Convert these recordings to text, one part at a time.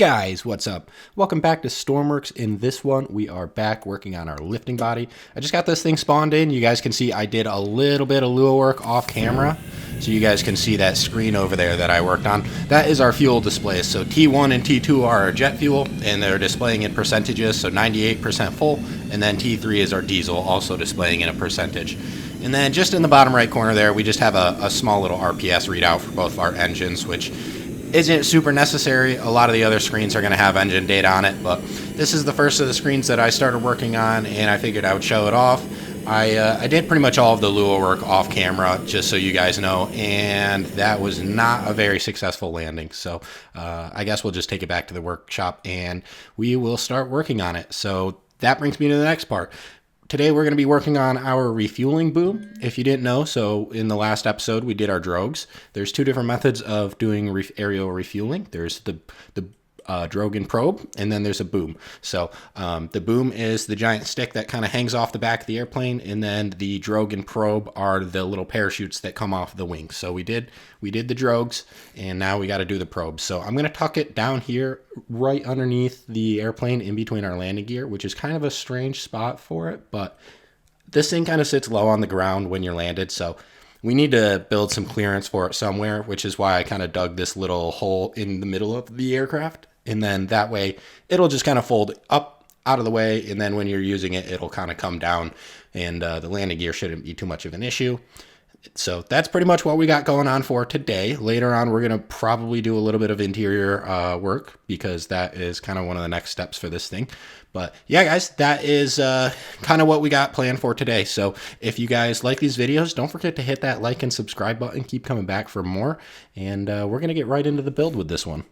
Guys, what's up? Welcome back to Stormworks. In this one, we are back working on our lifting body. I just got this thing spawned in. You guys can see I did a little bit of Lua work off camera. So you guys can see that screen over there that I worked on. That is our fuel displays. So T1 and T2 are our jet fuel, and they're displaying in percentages, so 98% full. And then T3 is our diesel, also displaying in a percentage. And then just in the bottom right corner there, we just have a small little RPS readout for both of our engines, which isn't super necessary. A lot of the other screens are going to have engine data on it, but this is the first of the screens that I started working on, and I figured I would show it off. I did pretty much all of the Lua work off camera, just so you guys know, and that was not a very successful landing. So I guess we'll just take it back to the workshop, and we will start working on it. So that brings me to the next part. Today we're going to be working on our refueling boom. If you didn't know, so in the last episode we did our drogues. There's two different methods of doing aerial refueling. There's the drogue and probe, and then there's a boom. So the boom is the giant stick that kind of hangs off the back of the airplane, and then the drogue and probe are the little parachutes that come off the wing. So we did the drogues, and now we got to do the probes. So I'm going to tuck it down here right underneath the airplane in between our landing gear, which is kind of a strange spot for it, but this thing kind of sits low on the ground when you're landed, so we need to build some clearance for it somewhere, which is why I kind of dug this little hole in the middle of the aircraft. And then that way it'll just kind of fold up out of the way. And then when you're using it, it'll kind of come down, and the landing gear shouldn't be too much of an issue. So that's pretty much what we got going on for today. Later on, we're going to probably do a little bit of interior work, because that is kind of one of the next steps for this thing. But yeah, guys, that is kind of what we got planned for today. So if you guys like these videos, don't forget to hit that like and subscribe button. Keep coming back for more. And we're going to get right into the build with this one.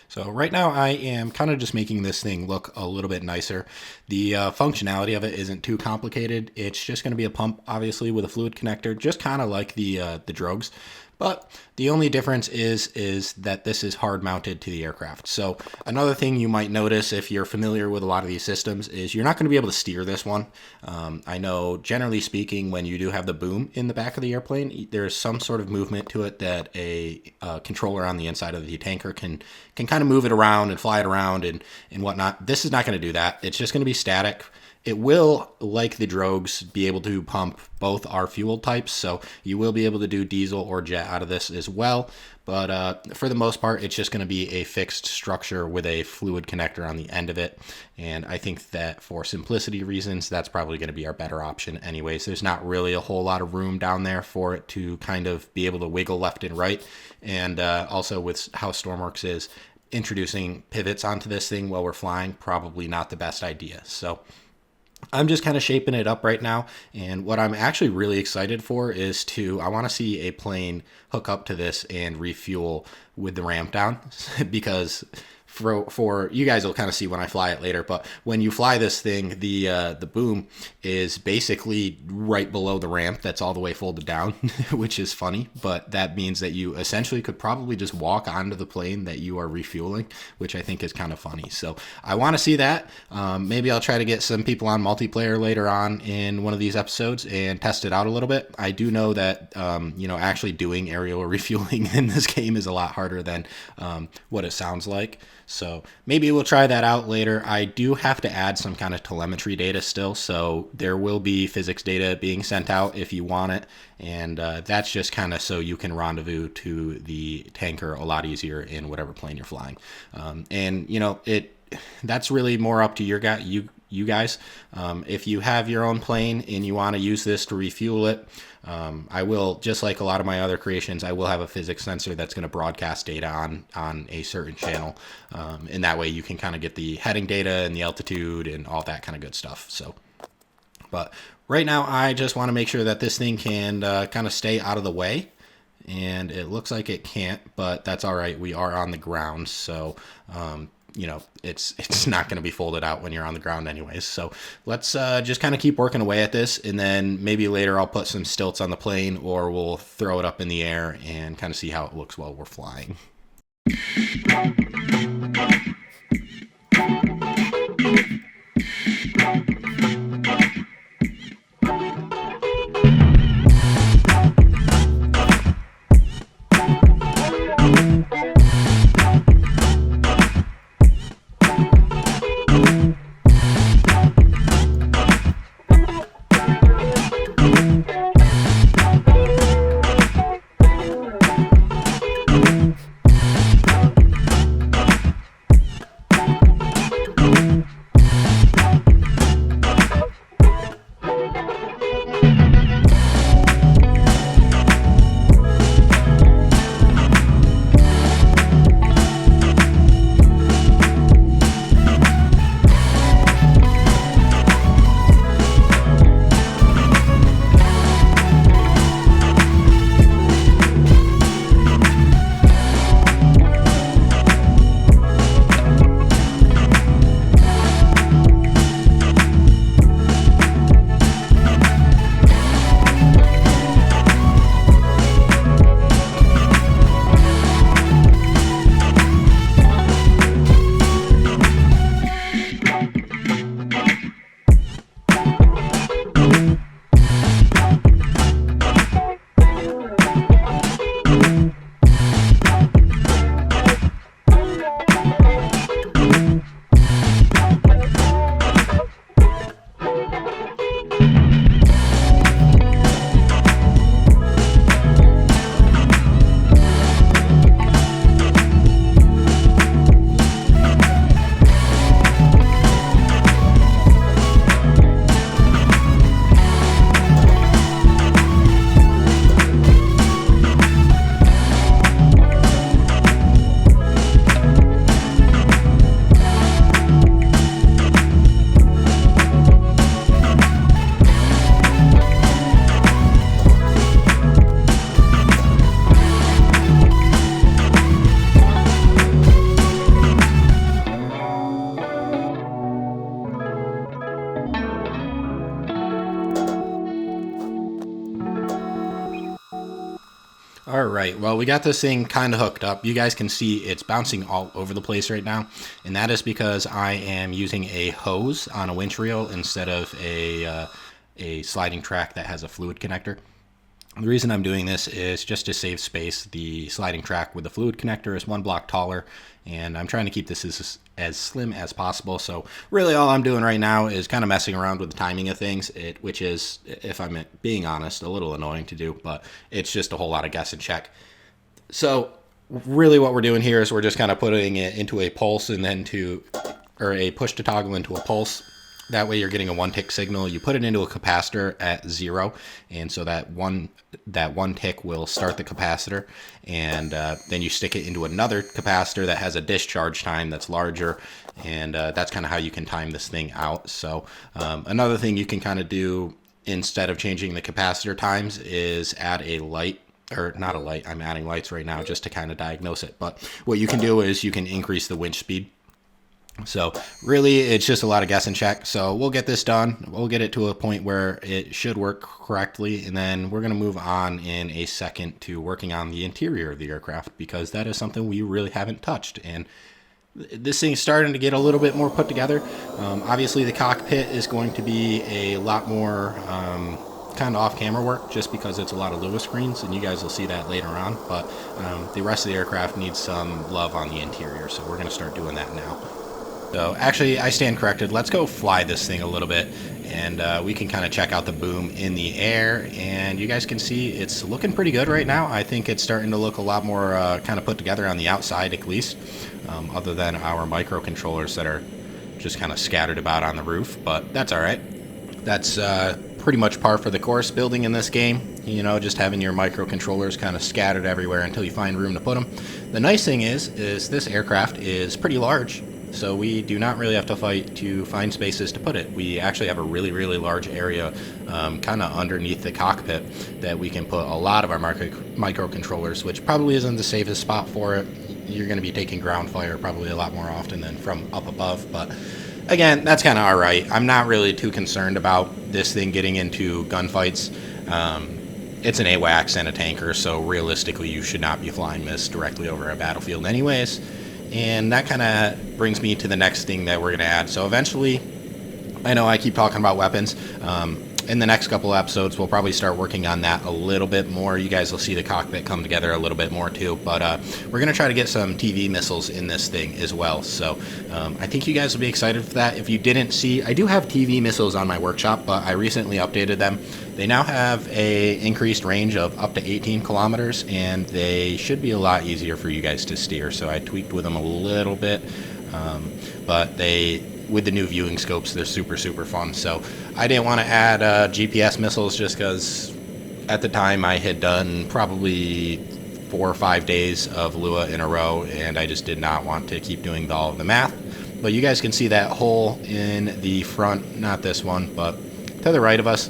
So right now I am kind of just making this thing look a little bit nicer. The functionality of it isn't too complicated. It's just going to be a pump, obviously, with a fluid connector, just kind of like the drogues. But the only difference is that this is hard mounted to the aircraft. So another thing you might notice if you're familiar with a lot of these systems is you're not going to be able to steer this one. I know, generally speaking, when you do have the boom in the back of the airplane, there's some sort of movement to it that a controller on the inside of the tanker can kind of move it around and fly it around and whatnot. This is not going to do that. It's just going to be static. It will, like the drogues, be able to pump both our fuel types, so you will be able to do diesel or jet out of this as well. But for the most part, it's just going to be a fixed structure with a fluid connector on the end of it. And I think that for simplicity reasons, that's probably going to be our better option anyways. There's not really a whole lot of room down there for it to kind of be able to wiggle left and right. And also with how Stormworks is, introducing pivots onto this thing while we're flying, probably not the best idea. So I'm just kind of shaping it up right now, and what I'm actually really excited for is I want to see a plane hook up to this and refuel with the ramp down, because for you guys will kind of see when I fly it later, but when you fly this thing, the boom is basically right below the ramp that's all the way folded down, which is funny, but that means that you essentially could probably just walk onto the plane that you are refueling, which I think is kind of funny. So I want to see that. Maybe I'll try to get some people on multiplayer later on in one of these episodes and test it out a little bit. I do know that actually doing aerial refueling in this game is a lot harder than what it sounds like. So maybe we'll try that out later. I do have to add some kind of telemetry data still, so there will be physics data being sent out if you want it, and that's just kind of so you can rendezvous to the tanker a lot easier in whatever plane you're flying. That's really more up to you guys. If you have your own plane and you want to use this to refuel it, I will, just like a lot of my other creations, I will have a physics sensor that's going to broadcast data on a certain channel. And that way you can kind of get the heading data and the altitude and all that kind of good stuff. So, but right now I just want to make sure that this thing can kind of stay out of the way. And it looks like it can't, but that's all right. We are on the ground, so it's not going to be folded out when you're on the ground anyways. So let's just kind of keep working away at this, and then maybe later I'll put some stilts on the plane, or we'll throw it up in the air and kind of see how it looks while we're flying. All right, well, we got this thing kind of hooked up. You guys can see it's bouncing all over the place right now, and that is because I am using a hose on a winch reel instead of a sliding track that has a fluid connector. The reason I'm doing this is just to save space. The sliding track with the fluid connector is 1 block taller, and I'm trying to keep this as slim as possible. So really all I'm doing right now is kind of messing around with the timing of things, which is, if I'm being honest, a little annoying to do, but it's just a whole lot of guess and check. So really what we're doing here is we're just kind of putting it into a pulse and then or a push to toggle into a pulse. That way you're getting a 1-tick signal. You put it into a capacitor at 0, and so that one tick will start the capacitor, and then you stick it into another capacitor that has a discharge time that's larger, and that's kind of how you can time this thing out. So another thing you can kind of do instead of changing the capacitor times is add a light. Or not a light, I'm adding lights right now just to kind of diagnose it. But what you can do is you can increase the winch speed. So really, it's just a lot of guess and check. So we'll get this done. We'll get it to a point where it should work correctly. And then we're going to move on in a second to working on the interior of the aircraft, because that is something we really haven't touched. And this thing's starting to get a little bit more put together. Obviously, the cockpit is going to be a lot more kind of off-camera work, just because it's a lot of Lua screens, and you guys will see that later on. But the rest of the aircraft needs some love on the interior, so we're going to start doing that now. So actually, I stand corrected. Let's go fly this thing a little bit, and we can kind of check out the boom in the air, and you guys can see it's looking pretty good right now. I think it's starting to look a lot more kind of put together on the outside, at least, other than our microcontrollers that are just kind of scattered about on the roof, but that's all right. That's pretty much par for the course building in this game, you know, just having your microcontrollers kind of scattered everywhere until you find room to put them. The nice thing is this aircraft is pretty large, so we do not really have to fight to find spaces to put it. We actually have a really, really large area kind of underneath the cockpit that we can put a lot of our microcontrollers, which probably isn't the safest spot for it. You're going to be taking ground fire probably a lot more often than from up above, but again, that's kind of all right. I'm not really too concerned about this thing getting into gunfights. It's an Awacs and a tanker, so realistically you should not be flying this directly over a battlefield anyways. And that kind of brings me to the next thing that we're going to add. So eventually, I know I keep talking about weapons. In the next couple episodes, we'll probably start working on that a little bit more. You guys will see the cockpit come together a little bit more too. But we're going to try to get some TV missiles in this thing as well. So I think you guys will be excited for that. If you didn't see, I do have TV missiles on my workshop, but I recently updated them. They now have a increased range of up to 18 kilometers, and they should be a lot easier for you guys to steer. So I tweaked with them a little bit, but with the new viewing scopes, they're super, super fun. So I didn't want to add GPS missiles just because at the time I had done probably 4 or 5 days of Lua in a row, and I just did not want to keep doing all of the math. But you guys can see that hole in the front, not this one, but to the right of us.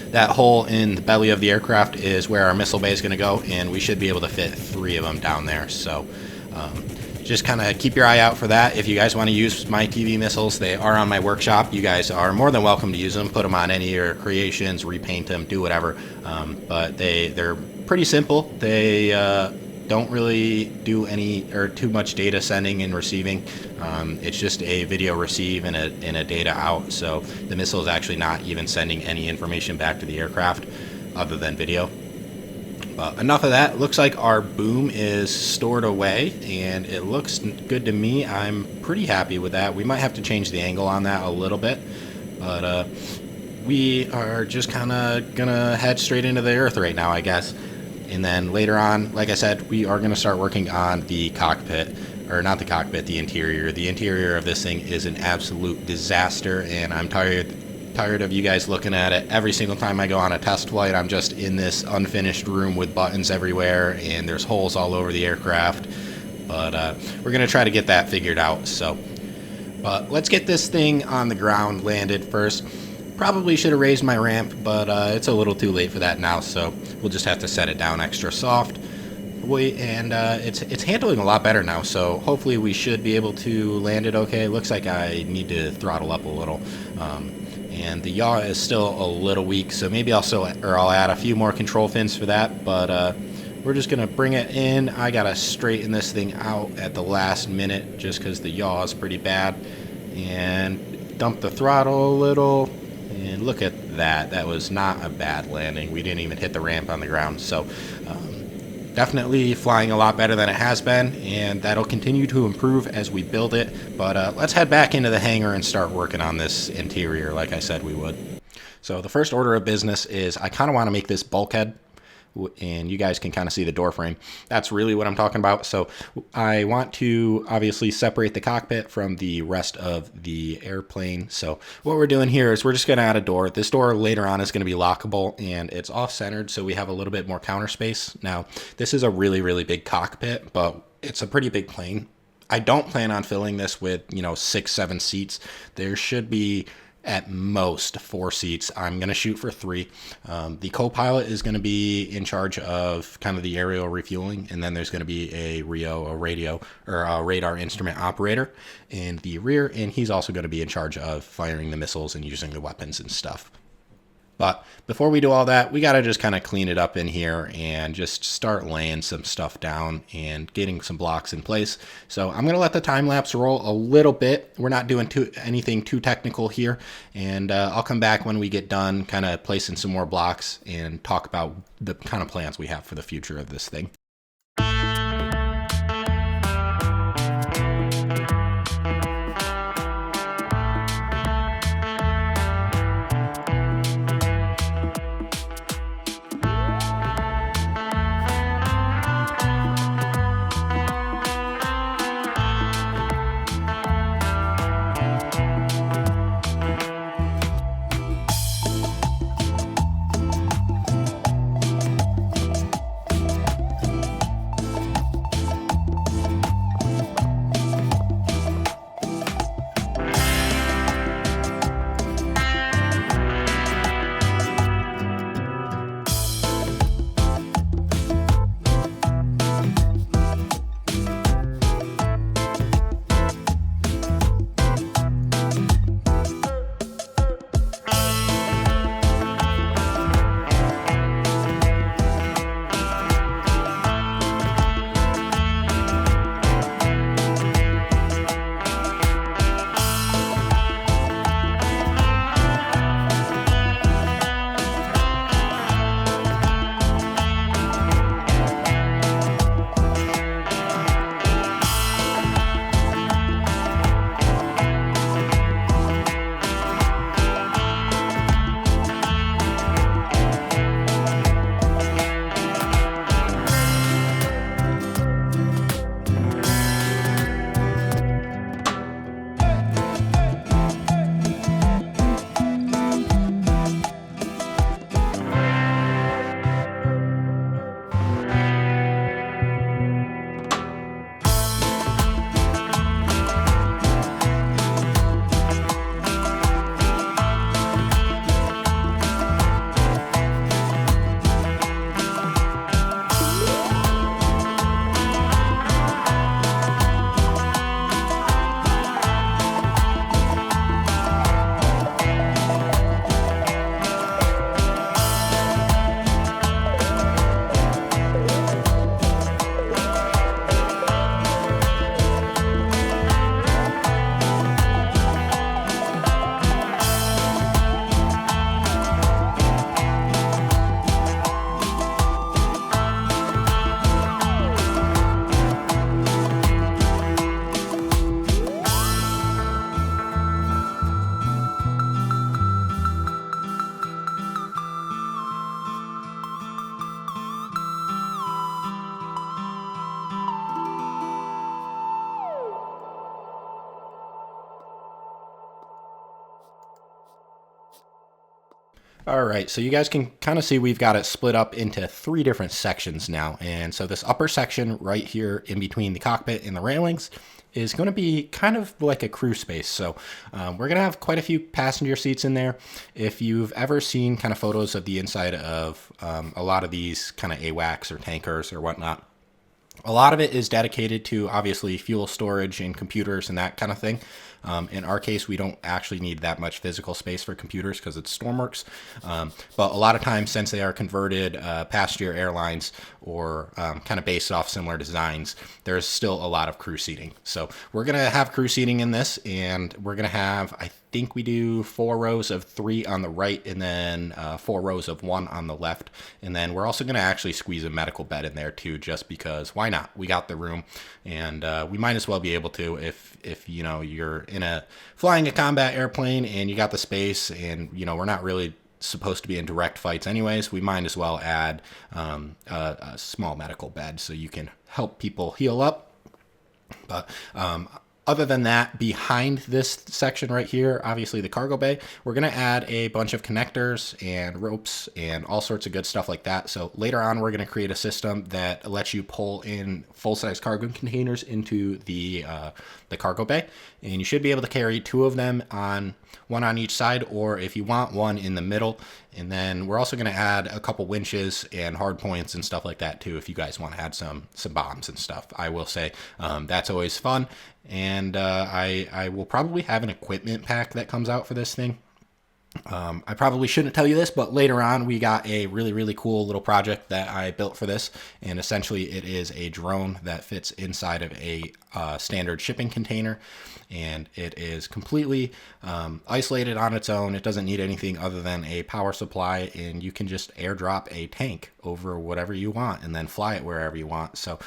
That hole in the belly of the aircraft is where our missile bay is going to go, and we should be able to fit 3 of them down there. So just kind of keep your eye out for that. If you guys want to use my TV missiles, they are on my workshop. You guys are more than welcome to use them. Put them on any of your creations, repaint them, do whatever. But they're pretty simple. They don't really do any or too much data sending and receiving. It's just a video receive and a data out. So the missile is actually not even sending any information back to the aircraft other than video. Enough of that. Looks like our boom is stored away, and it looks good to me. I'm pretty happy with that. We might have to change the angle on that a little bit, but we are just kind of gonna head straight into the earth right now, I guess. And then later on, like I said, we are gonna start working on the cockpit, or not the cockpit, the interior. The interior of this thing is an absolute disaster, and I'm tired of you guys looking at it. Every single time I go on a test flight, I'm just in this unfinished room with buttons everywhere, and there's holes all over the aircraft. But we're going to try to get that figured out. So, but let's get this thing on the ground landed first. Probably should have raised my ramp, but it's a little too late for that now, so we'll just have to set it down extra soft. And it's handling a lot better now, so hopefully we should be able to land it okay. It looks like I need to throttle up a little. And the yaw is still a little weak, so maybe I'll add a few more control fins for that, but we're just gonna bring it in. I gotta straighten this thing out at the last minute just because the yaw is pretty bad. And dump the throttle a little. And look at that. That was not a bad landing. We didn't even hit the ramp on the ground. So definitely flying a lot better than it has been, and that'll continue to improve as we build it. But let's head back into the hangar and start working on this interior like I said we would. So the first order of business is I kind of want to make this bulkhead, and you guys can kind of see the door frame. That's really what I'm talking about. So I want to obviously separate the cockpit from the rest of the airplane. So what we're doing here is we're just going to add a door. This door later on is going to be lockable, and it's off-centered, so we have a little bit more counter space. Now, this is a really, really big cockpit, but it's a pretty big plane. I don't plan on filling this with, 6, 7 seats. There should be at most 4 seats. I'm going to shoot for 3. The co-pilot is going to be in charge of kind of the aerial refueling, and then there's going to be a radar instrument operator in the rear, and he's also going to be in charge of firing the missiles and using the weapons and stuff. But before we do all that, we got to just kind of clean it up in here and just start laying some stuff down and getting some blocks in place. So I'm going to let the time lapse roll a little bit. We're not doing anything too technical here. And I'll come back when we get done kind of placing some more blocks and talk about the kind of plans we have for the future of this thing. All right, so you guys can kind of see we've got it split up into 3 different sections now. And so this upper section right here in between the cockpit and the railings is going to be kind of like a crew space. So we're going to have quite a few passenger seats in there. If you've ever seen kind of photos of the inside of a lot of these kind of Awacs or tankers or whatnot, A lot of it is dedicated to obviously fuel storage and computers and that kind of thing. In our case, we don't actually need that much physical space for computers because it's Stormworks. But a lot of times, since they are converted passenger airlines or kind of based off similar designs, there's still a lot of crew seating. So we're going to have crew seating in this, and we're going to have, I think we do 4 rows of 3 on the right and then 4 rows of 1 on the left. And then we're also going to actually squeeze a medical bed in there too, just because why not? We got the room, and we might as well be able to if you know you're flying a combat airplane and you got the space, and you know we're not really supposed to be in direct fights anyways, we might as well add a small medical bed so you can help people heal up. But other than that, behind this section right here, obviously the cargo bay, we're going to add a bunch of connectors and ropes and all sorts of good stuff like that. So later on, we're going to create a system that lets you pull in full-size cargo containers into the cargo bay. And you should be able to carry 2 of them one on each side, or if you want, 1 in the middle. And then we're also going to add a couple winches and hard points and stuff like that too, if you guys want to add some bombs and stuff. I will say that's always fun. And I will probably have an equipment pack that comes out for this thing. I probably shouldn't tell you this, but later on we got a really cool little project that I built for this, and essentially it is a drone that fits inside of a standard shipping container, and it is completely isolated on its own. It doesn't need anything other than a power supply, and you can just airdrop a tank over whatever you want and then fly it wherever you want. So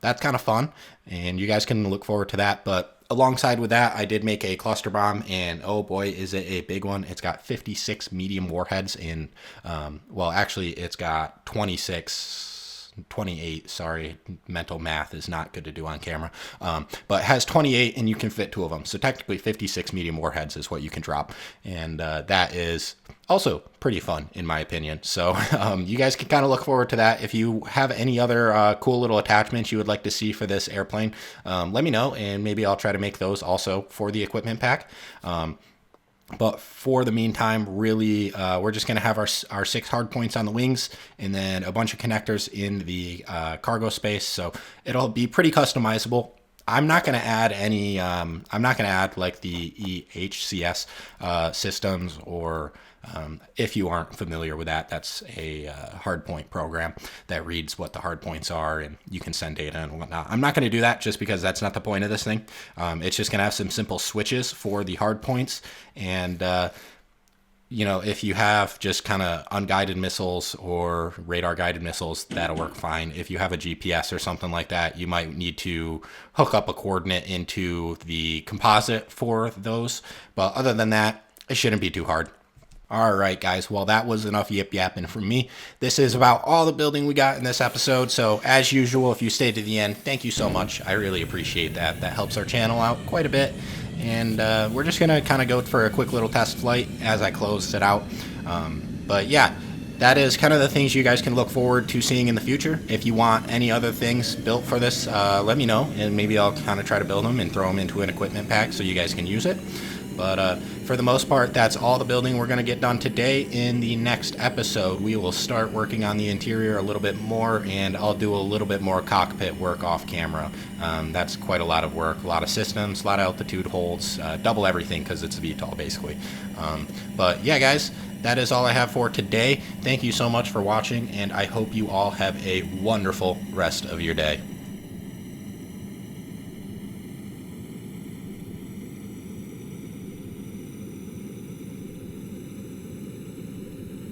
that's kind of fun, and you guys can look forward to that. But alongside with that, I did make a cluster bomb, and oh boy, is it a big one. It's got 56 medium warheads in, well, actually, it's got 28, sorry, mental math is not good to do on camera, but it has 28, and you can fit 2 of them. So technically 56 medium warheads is what you can drop, and that is also pretty fun in my opinion. So you guys can kind of look forward to that. If you have any other cool little attachments you would like to see for this airplane, let me know, and maybe I'll try to make those also for the equipment pack. But for the meantime, really, we're just going to have our 6 hard points on the wings, and then a bunch of connectors in the cargo space. So it'll be pretty customizable. I'm not going to add any, I'm not going to add like the EHCS systems, or if you aren't familiar with that, that's a hardpoint program that reads what the hardpoints are, and you can send data and whatnot. I'm not going to do that just because that's not the point of this thing. It's just going to have some simple switches for the hardpoints, and you know, if you have just kind of unguided missiles or radar guided missiles, that'll work fine. If you have a GPS or something like that, you might need to hook up a coordinate into the composite for those. But other than that, it shouldn't be too hard. All right, guys. Well, that was enough yip-yapping from me. This is about all the building we got in this episode. So as usual, if you stayed to the end, thank you so much. I really appreciate that. That helps our channel out quite a bit. And we're just going to kind of go for a quick little test flight as I close it out. But yeah, that is kind of the things you guys can look forward to seeing in the future. If you want any other things built for this, let me know, and maybe I'll kind of try to build them and throw them into an equipment pack so you guys can use it. But for the most part, that's all the building we're going to get done today. In the next episode, we will start working on the interior a little bit more, and I'll do a little bit more cockpit work off camera. That's quite a lot of work, a lot of systems, a lot of altitude holds, double everything because it's VTOL basically. But yeah, guys, that is all I have for today. Thank you so much for watching, and I hope you all have a wonderful rest of your day.